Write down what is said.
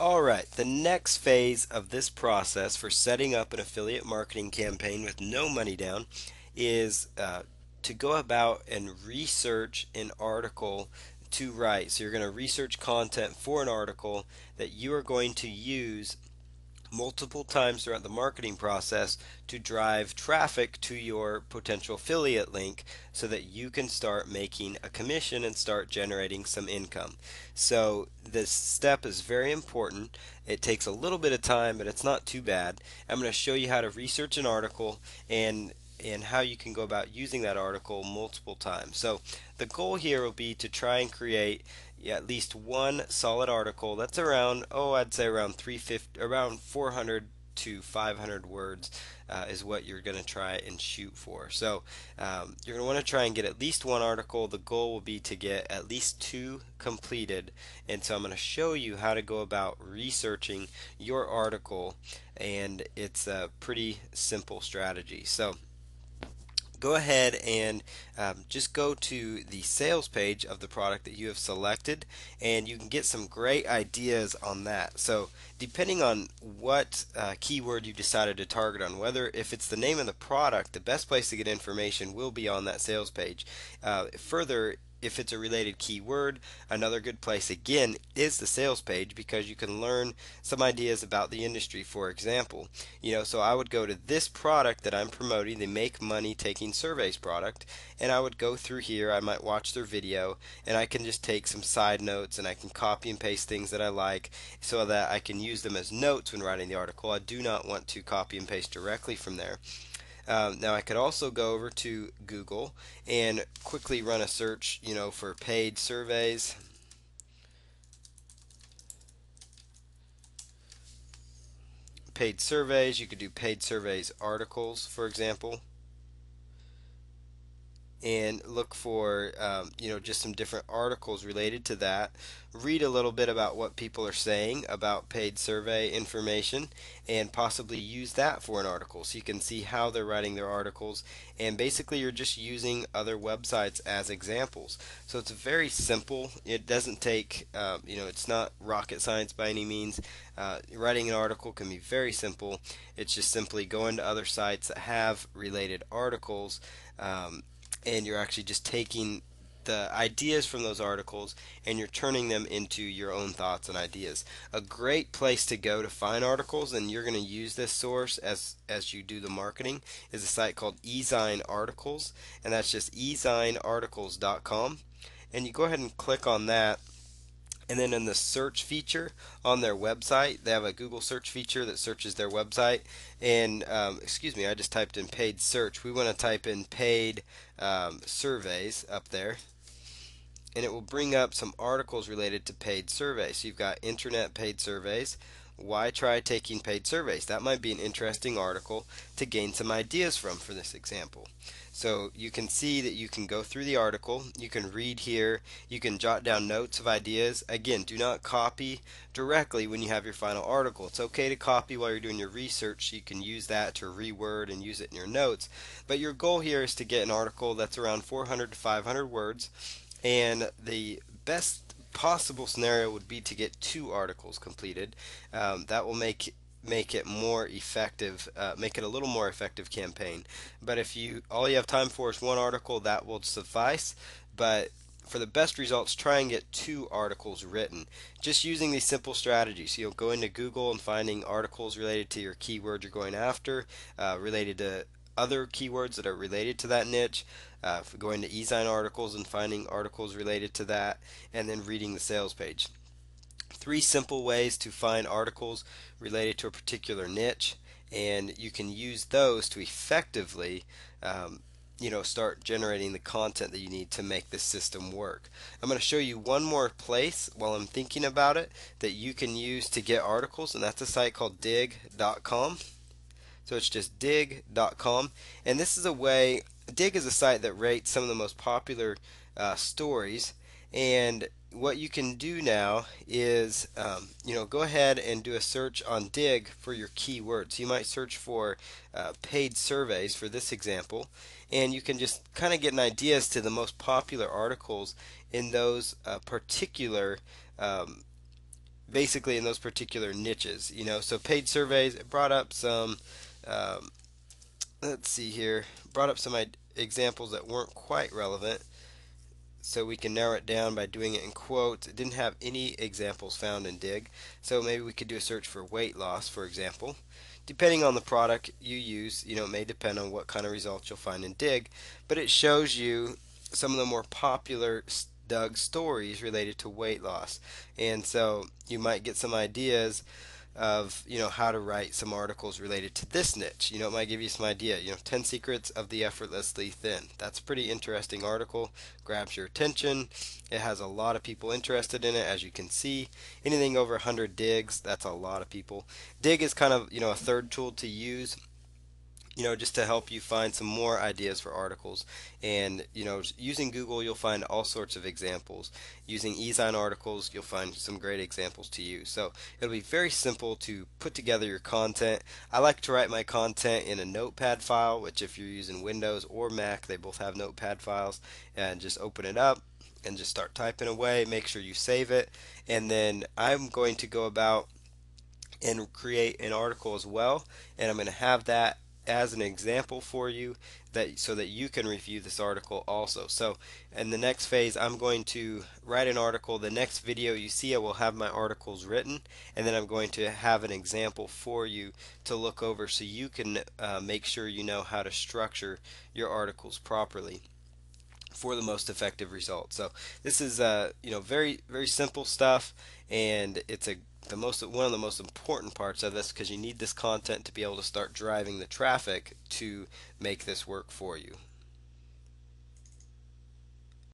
Alright, the next phase of this process for setting up an affiliate marketing campaign with no money down is to go about and research an article to write. So you're going to research content for an article that you are going to use multiple times throughout the marketing process to drive traffic to your potential affiliate link so that you can start making a commission and start generating some income. So this step is very important. It takes a little bit of time, but it's not too bad. I'm going to show you how to research an article and how you can go about using that article multiple times. So the goal here will be to try and create at least one solid article that's around, I'd say around 350, around 400 to 500 words is what you're going to try and shoot for. So you're going to want to try and get at least one article. The goal will be to get at least two completed. And so I'm going to show you how to go about researching your article, and it's a pretty simple strategy. So go ahead and just go to the sales page of the product that you have selected, and you can get some great ideas on that. So depending on what keyword you decided to target on, whether if it's the name of the product, the best place to get information will be on that sales page. Further, if it's a related keyword, another good place again is the sales page, because you can learn some ideas about the industry. For example, so I would go to this product that I'm promoting, the Make Money Taking Surveys product, and I would go through here. I might watch their video, and I can just take some side notes, and I can copy and paste things that I like so that I can use them as notes when writing the article. I do not want to copy and paste directly from there. Now I could also go over to Google and quickly run a search, for paid surveys. Paid surveys, you could do paid surveys articles, for example, and look for just some different articles related to that. Read a little bit about what people are saying about paid survey information, and possibly use that for an article so you can see how they're writing their articles. And basically you're just using other websites as examples. So it's very simple. It doesn't take it's not rocket science by any means. Writing an article can be very simple. It's just simply going to other sites that have related articles, and you're actually just taking the ideas from those articles and you're turning them into your own thoughts and ideas. A great place to go to find articles, and you're going to use this source as you do the marketing, is a site called Ezine Articles, and that's just ezinearticles.com. And you go ahead and click on that, and then in the search feature on their website, they have a Google search feature that searches their website. And excuse me, I just typed in paid search. We want to type in paid surveys up there, and it will bring up some articles related to paid surveys. So you've got internet paid surveys. Why try taking paid surveys? That might be an interesting article to gain some ideas from for this example. So you can see that you can go through the article, you can read here, you can jot down notes of ideas. Again, do not copy directly when you have your final article. It's okay to copy while you're doing your research, so you can use that to reword and use it in your notes. But your goal here is to get an article that's around 400 to 500 words, and the best possible scenario would be to get two articles completed. That will make it more effective, make it a little more effective campaign. But if you all you have time for is one article, that will suffice. But for the best results, try and get two articles written, just using these simple strategies. So you'll go into Google and finding articles related to your keyword you're going after, related to other keywords that are related to that niche, going to Ezine Articles and finding articles related to that, and then reading the sales page. Three simple ways to find articles related to a particular niche, and you can use those to effectively start generating the content that you need to make this system work. I'm going to show you one more place while I'm thinking about it that you can use to get articles, and that's a site called dig.com. So it's just dig.com, and this is a way. Dig is a site that rates some of the most popular stories, and what you can do now is go ahead and do a search on Dig for your keywords. You might search for paid surveys for this example, and you can just kind of get an idea as to the most popular articles in those particular basically in those particular niches. So paid surveys, it brought up some, um, let's see here, brought up some examples that weren't quite relevant. So we can narrow it down by doing it in quotes. It didn't have any examples found in Dig. So maybe we could do a search for weight loss, for example. Depending on the product you use, it may depend on what kind of results you'll find in Dig, but it shows you some of the more popular Doug stories related to weight loss. And so you might get some ideas of how to write some articles related to this niche. It might give you some idea. 10 secrets of the effortlessly thin. That's a pretty interesting article. Grabs your attention. It has a lot of people interested in it, as you can see. Anything over 100 digs, that's a lot of people. Dig is kind of a third tool to use, just to help you find some more ideas for articles. And, using Google, you'll find all sorts of examples. Using Ezine articles, you'll find some great examples to use. So it'll be very simple to put together your content. I like to write my content in a notepad file, which if you're using Windows or Mac, they both have notepad files, and just open it up and just start typing away. Make sure you save it. And then I'm going to go about and create an article as well, and I'm going to have that as an example for you, that so that you can review this article also. So in the next phase, I'm going to write an article. The next video you see, I will have my articles written, and then I'm going to have an example for you to look over so you can make sure you know how to structure your articles properly for the most effective results. So this is very very simple stuff, and it's the most one of the most important parts of this, because you need this content to be able to start driving the traffic to make this work for you.